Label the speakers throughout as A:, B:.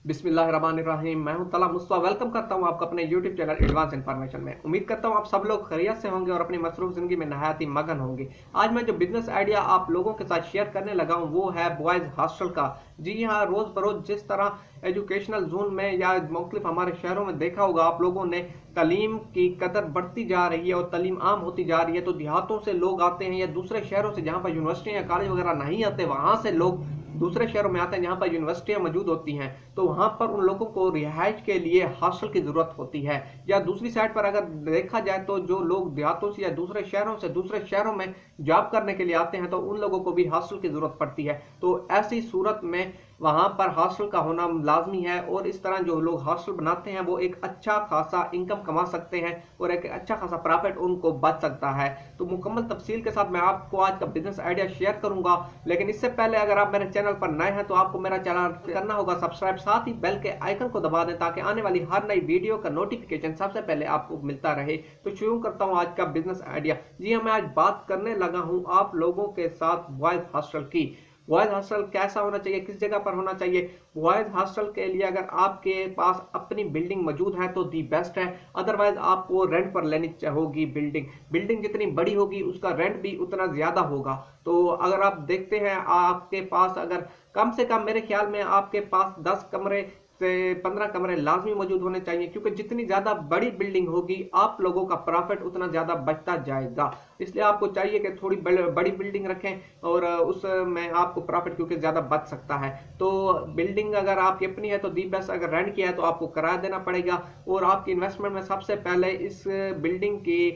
A: बिस्मिल्लाहिर्रहमानिर्रहीम। मैं हूं तला मुस्तफा। वेलकम करता हूं आपका अपने यूट्यूब चैनल एडवांस इन्फॉर्मेशन में। उम्मीद करता हूं आप सब लोग खैरियत से होंगे और अपनी मसरूफ जिंदगी में नहायत ही मगन होंगे। आज मैं जो बिजनेस आइडिया आप लोगों के साथ शेयर करने लगा हूं वो है बॉयज हॉस्टल का। जी हाँ, रोज बरोज जिस तरह एजुकेशनल जोन में या मुख्तलिफ हमारे शहरों में देखा होगा आप लोगों ने, तालीम की कदर बढ़ती जा रही है और तालीम आम होती जा रही है। तो देहातों से लोग आते हैं या दूसरे शहरों से जहाँ पर यूनिवर्सिटी या कॉलेज वगैरह नहीं आते, वहां से लोग दूसरे शहरों में आते हैं जहां पर यूनिवर्सिटियां मौजूद होती हैं। तो वहां पर उन लोगों को रिहाइश के लिए हॉस्टल की जरूरत होती है। या दूसरी साइड पर अगर देखा जाए तो जो लोग देहातों से या दूसरे शहरों में जॉब करने के लिए आते हैं तो उन लोगों को भी हॉस्टल की जरूरत पड़ती है। तो ऐसी सूरत में वहां पर हॉस्टल का होना लाजमी है और इस तरह जो लोग हॉस्टल बनाते हैं वो एक अच्छा खासा इनकम कमा सकते हैं और एक अच्छा खासा प्रॉफिट उनको बच सकता है। तो मुकम्मल तफसील के साथ मैं आपको आज का बिजनेस आइडिया शेयर करूंगा, लेकिन इससे पहले अगर आप मेरे चैनल पर नए हैं तो आपको मेरा चैनल करना होगा सब्सक्राइब, साथ ही बेल के आइकन को दबा दें ताकि आने वाली हर नई वीडियो का नोटिफिकेशन सबसे पहले आपको मिलता रहे। तो शुरू करता हूं आज का बिजनेस आइडिया। जी हाँ, मैं आज बात करने लगा हूं आप लोगों के साथ बॉयज हॉस्टल की। बॉयज हॉस्टल कैसा होना चाहिए, किस जगह पर होना चाहिए। बॉयज हॉस्टल के लिए अगर आपके पास अपनी बिल्डिंग मौजूद है तो दी बेस्ट है, अदरवाइज आपको रेंट पर लेनी होगी। बिल्डिंग जितनी बड़ी होगी उसका रेंट भी उतना ज्यादा होगा। तो अगर आप देखते हैं आपके पास अगर कम से कम मेरे ख्याल में आपके पास 10 कमरे से 15 कमरे लाजमी मौजूद होने चाहिए, क्योंकि जितनी ज्यादा बड़ी बिल्डिंग होगी आप लोगों का प्रॉफिट उतना ज्यादा बचता जाएगा। इसलिए आपको चाहिए कि थोड़ी बड़ी बिल्डिंग रखें और उसमें आपको प्रॉफिट क्योंकि ज्यादा बच सकता है। तो बिल्डिंग अगर आपकी अपनी है तो दी बेस्ट, अगर रेंट किया है तो आपको किराया देना पड़ेगा। और आपकी इन्वेस्टमेंट में सबसे पहले इस बिल्डिंग की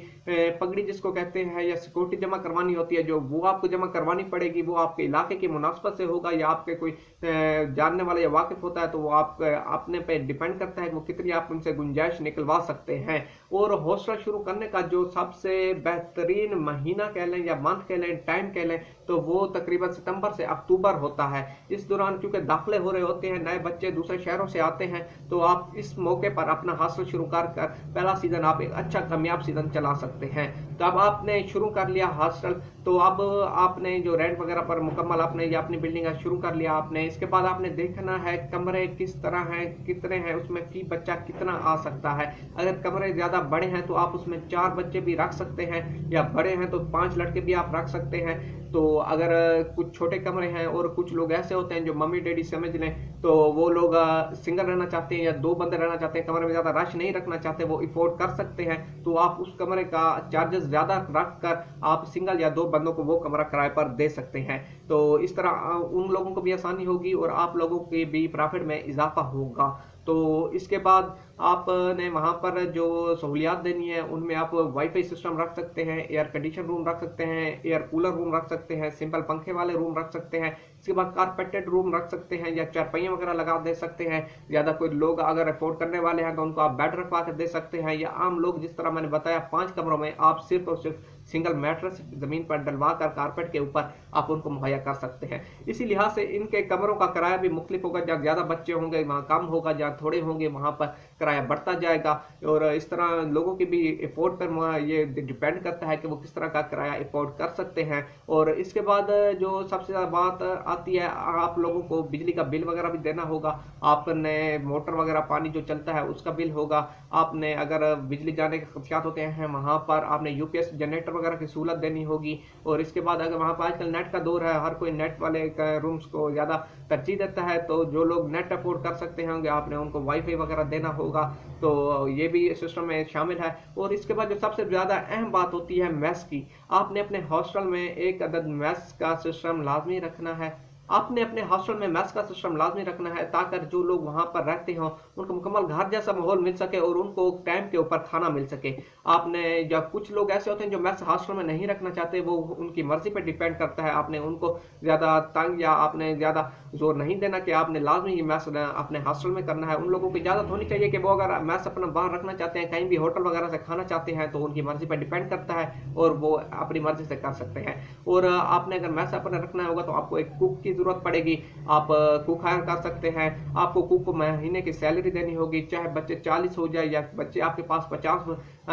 A: पगड़ी जिसको कहते हैं या सिक्योरिटी जमा करवानी होती है, जो वो आपको जमा करवानी पड़ेगी। वो आपके इलाके की मुनासबत से होगा या आपके कोई जानने वाला या वाकिफ होता है तो वो आप अपने पे डिपेंड करता है कि वो कितनी आप उनसे गुंजाइश निकलवा सकते हैं। और हॉस्टल शुरू करने का जो सबसे बेहतरीन महीना कह लें या मंथ कह लें, टाइम कह लें, तो वो तकरीबन सितंबर से अक्टूबर होता है। इस दौरान क्योंकि दाखिले हो रहे होते हैं, नए बच्चे दूसरे शहरों से आते हैं, तो आप इस मौके पर अपना हॉस्टल शुरू कर पहला सीजन आप एक अच्छा कामयाब सीजन चला सकते हैं। तो अब आपने शुरू कर लिया हॉस्टल, तो अब आपने जो रेंट वगैरह पर मुकम्मल आपने या अपनी बिल्डिंग का शुरू कर लिया आपने। इसके बाद आपने देखना है कमरे किस तरह हैं, कितने हैं, उसमें फी बच्चा कितना आ सकता है। अगर कमरे ज्यादा बड़े हैं तो आप उसमें 4 बच्चे भी रख सकते हैं, या बड़े हैं तो 5 लड़के भी आप रख सकते हैं। तो अगर कुछ छोटे कमरे हैं और कुछ लोग ऐसे होते हैं जो मम्मी डैडी समझ लें, तो वो लोग सिंगल रहना चाहते हैं या 2 बंदे रहना चाहते हैं, कमरे में ज्यादा रश नहीं रखना चाहते, वो अफोर्ड कर सकते हैं, तो आप उस कमरे का चार्जेस ज्यादा रख कर आप सिंगल या 2 बंदों को वो कमरा किराए पर दे सकते हैं। तो इस तरह उन लोगों को भी आसानी होगी और आप लोगों के भी प्रॉफिट में इजाफा होगा। तो इसके बाद आपने वहां पर जो सहूलियात देनी है उनमें आप वाईफाई सिस्टम रख सकते हैं, एयर कंडीशन रूम रख सकते हैं, एयर कूलर रूम रख सकते हैं, सिंपल पंखे वाले रूम रख सकते हैं। इसके बाद कारपेटेड रूम रख सकते हैं या चारपाइयां वगैरह लगा दे सकते हैं। ज्यादा कोई लोग अगर अफोर्ड करने वाले हैं तो उनको आप बेड रखवा कर दे सकते हैं, या आम लोग जिस तरह मैंने बताया 5 कमरों में आप सिर्फ और सिर्फ सिंगल मैट्रेस जमीन पर डलवा कर कारपेट के ऊपर आप उनको मुहैया कर सकते हैं। इसी लिहाज से इनके कमरों का किराया भी मुख्तलिफ होगा, जहाँ ज्यादा बच्चे होंगे वहां कम होगा, जहाँ थोड़े होंगे वहां पर किराया बढ़ता जाएगा। और इस तरह लोगों की भी अफोर्ड पर ये डिपेंड करता है कि वो किस तरह का किराया अफोर्ड कर सकते हैं। और इसके बाद जो सबसे ज्यादा बात आती है, आप लोगों को बिजली का बिल वगैरह भी देना होगा। आपने मोटर वगैरह पानी जो चलता है उसका बिल होगा। आपने अगर बिजली जाने के खदशात होते हैं वहां पर आपने यूपीएस जनरेटर वगैरह की सहूलत देनी होगी। और इसके बाद अगर वहां पर आजकल नेट का दौर है, हर कोई नेट वाले रूम्स को ज्यादा तरजीह देता है, तो जो लोग नेट अफोर्ड कर सकते होंगे आपने उनको वाईफाई वगैरह देना होगा। तो ये भी सिस्टम में शामिल है। और इसके बाद जो सबसे ज्यादा अहम बात होती है मेस की, आपने अपने हॉस्टल में एक अदद मेस का सिस्टम लाजमी रखना है। आपने अपने हॉस्टल में मेस का सिस्टम लाजमी रखना है ताकि जो लोग वहां पर रहते हो उनको मुकम्मल घर जैसा माहौल मिल सके और उनको टाइम के ऊपर खाना मिल सके। आपने जब कुछ लोग ऐसे होते हैं जो मेस हॉस्टल में नहीं रखना चाहते, वो उनकी मर्जी पर डिपेंड करता है। आपने उनको ज्यादा तंग या आपने ज्यादा जोर नहीं देना कि आपने लाजमी ही मेस अपने हॉस्टल में करना है। उन लोगों को इजाजत होनी चाहिए कि वो अगर मेस अपना बाहर रखना चाहते हैं, कहीं भी होटल वगैरह से खाना चाहते हैं, तो उनकी मर्जी पर डिपेंड करता है और वो अपनी मर्जी से कर सकते हैं। और आपने अगर मेस अपना रखना होगा तो आपको एक कुक की जरूरत पड़ेगी। आप कुक हायर कर सकते हैं। आपको कुक को महीने की सैलरी देनी होगी, चाहे बच्चे 40 हो जाए या बच्चे आपके पास 50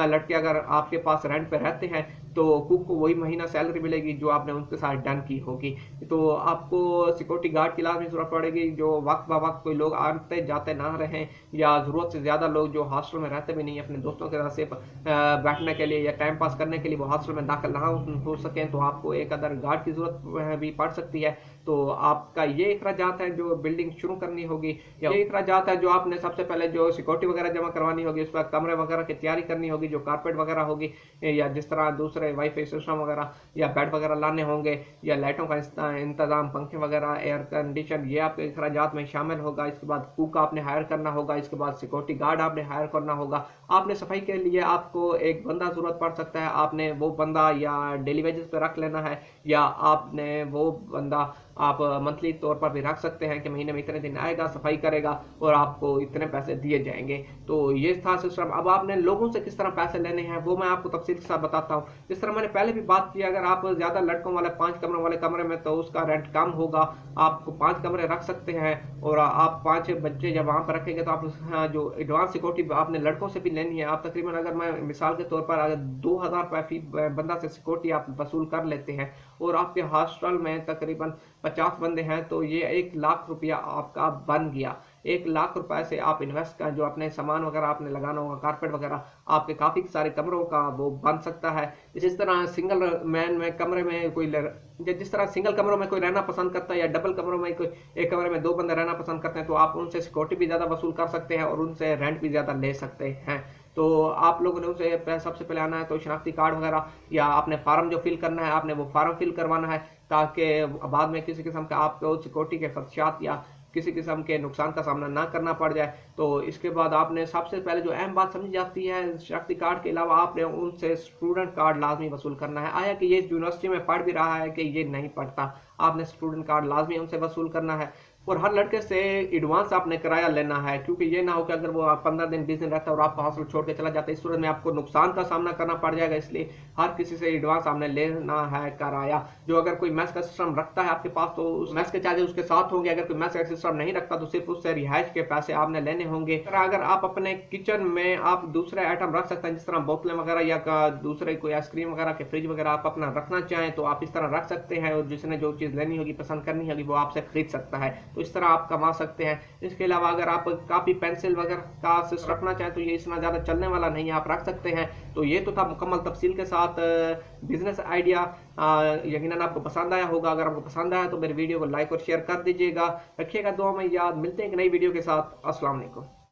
A: लड़के अगर आपके पास रेंट पे रहते हैं तो कुक को वही महीना सैलरी मिलेगी जो आपने उनके साथ डन की होगी। तो आपको सिक्योरिटी गार्ड की लाजमी जरूरत पड़ेगी, जो वक्त ब वक्त कोई लोग आते जाते ना रहें, या ज़रूरत से ज़्यादा लोग जो हॉस्टल में रहते भी नहीं अपने दोस्तों के साथ सिर्फ बैठने के लिए या टाइम पास करने के लिए वो हॉस्टल में दाखिल ना हो सकें, तो आपको एक अदर गार्ड की ज़रूरत भी पड़ सकती है। तो आपका ये अखराजात है जो बिल्डिंग शुरू करनी होगी, या ये अखराजात है जो आपने सबसे पहले जो सिक्योरिटी वगैरह जमा करवानी होगी, उस पर कमरे वगैरह की तैयारी करनी होगी, जो कारपेट वगैरह होगी, या जिस तरह दूसरे वाईफाई सिस्टम वगैरह या बेड वगैरह लाने होंगे, या लाइटों का इंतजाम, पंखे वगैरह, एयर कंडीशन, ये आपके अखराजात में शामिल होगा। इसके बाद कुक आपने हायर करना होगा, इसके बाद सिक्योरिटी गार्ड आपने हायर करना होगा। आपने सफाई के लिए आपको एक बंदा जरूरत पड़ सकता है, आपने वो बंदा या डेली वेजेस पे रख लेना है, या आपने वो बंदा आप मंथली तौर पर भी रख सकते हैं कि महीने में इतने दिन आएगा, सफाई करेगा और आपको इतने पैसे दिए जाएंगे। तो ये था सिस्टम। अब आपने लोगों से किस तरह पैसे लेने हैं वो मैं आपको तफसील के साथ बताता हूँ। जिस तरह मैंने पहले भी बात की, अगर आप ज्यादा लड़कों वाले 5 कमरों वाले कमरे में तो उसका रेंट कम होगा, आपको 5 कमरे रख सकते हैं, और आप 5 बच्चे जब वहां पर रखेंगे तो आप जो एडवांस सिक्योरिटी आपने लड़कों से भी लेनी है, आप तकरीबन अगर मैं मिसाल के तौर पर अगर 2000 रुपये फी बंदा से सिक्योरिटी आप वसूल कर लेते हैं, और आपके हॉस्टल में तकरीबन 50 बंदे हैं, तो ये 1 लाख रुपया आपका बन गया। 1 लाख रुपए से आप इन्वेस्ट कर जो अपने सामान वगैरह आपने लगाना होगा, कारपेट वगैरह, आपके काफी सारे कमरों का वो बन सकता है। जिस तरह सिंगल मैन में कमरे में कोई जिस तरह सिंगल कमरों में कोई रहना पसंद करता है, या डबल कमरों में कोई एक कमरे में 2 बंदे रहना पसंद करते हैं, तो आप उनसे सिक्योरिटी भी ज्यादा वसूल कर सकते हैं और उनसे रेंट भी ज्यादा ले सकते हैं। तो आप लोगों ने उसे सबसे पहले आना है तो शनाख्ती कार्ड वगैरह, या आपने फार्म जो फिल करना है आपने वो फार्म फिल करवाना है, ताकि बाद में किसी किस्म का आपको सिक्योरिटी के खदशात या किसी किस्म के नुकसान का सामना ना करना पड़ जाए। तो इसके बाद आपने सबसे पहले जो अहम बात समझी जाती है, शनाख्ती कार्ड के अलावा आपने उनसे स्टूडेंट कार्ड लाजमी वसूल करना है। आया कि ये यूनिवर्सिटी में पढ़ भी रहा है कि ये नहीं पढ़ता, आपने स्टूडेंट कार्ड लाजमी उनसे वसूल करना है। और हर लड़के से एडवांस आपने किराया लेना है, क्योंकि ये ना हो कि अगर वो 15 दिन 20 दिन रहता है और आपका हॉस्टल छोड़ के चला जाता है, इस सूरत में आपको नुकसान का सामना करना पड़ जाएगा। इसलिए हर किसी से एडवांस आपने लेना है किराया। जो अगर कोई मैस का सिस्टम रखता है आपके पास तो उस मैस के चार्जेस उसके साथ होंगे, अगर कोई मैस का सिस्टम नहीं रखता तो सिर्फ उससे रिहाइश के पैसे आपने लेने होंगे। अगर आप अपने किचन में आप दूसरे आइटम रख सकते हैं, जिस तरह बोतलें वगैरह या दूसरे कोई आइसक्रीम वगैरह के फ्रिज वगैरह आप अपना रखना चाहें तो आप इस तरह रख सकते हैं, और जिसने जो चीज़ लेनी होगी पसंद करनी होगी वो आपसे खरीद सकता है। तो इस तरह आप कमा सकते हैं। इसके अलावा अगर आप कापी पेंसिल वगैरह का सिस्टम रखना चाहें तो ये इतना ज़्यादा चलने वाला नहीं है, आप रख सकते हैं। तो ये तो था मुकम्मल तफसील के साथ बिजनेस आइडिया। यकीनन आपको पसंद आया होगा। अगर आपको पसंद आया तो मेरे वीडियो को लाइक और शेयर कर दीजिएगा। रखिएगा दुआ में याद। मिलते हैं एक नई वीडियो के साथ। अस्सलाम वालेकुम।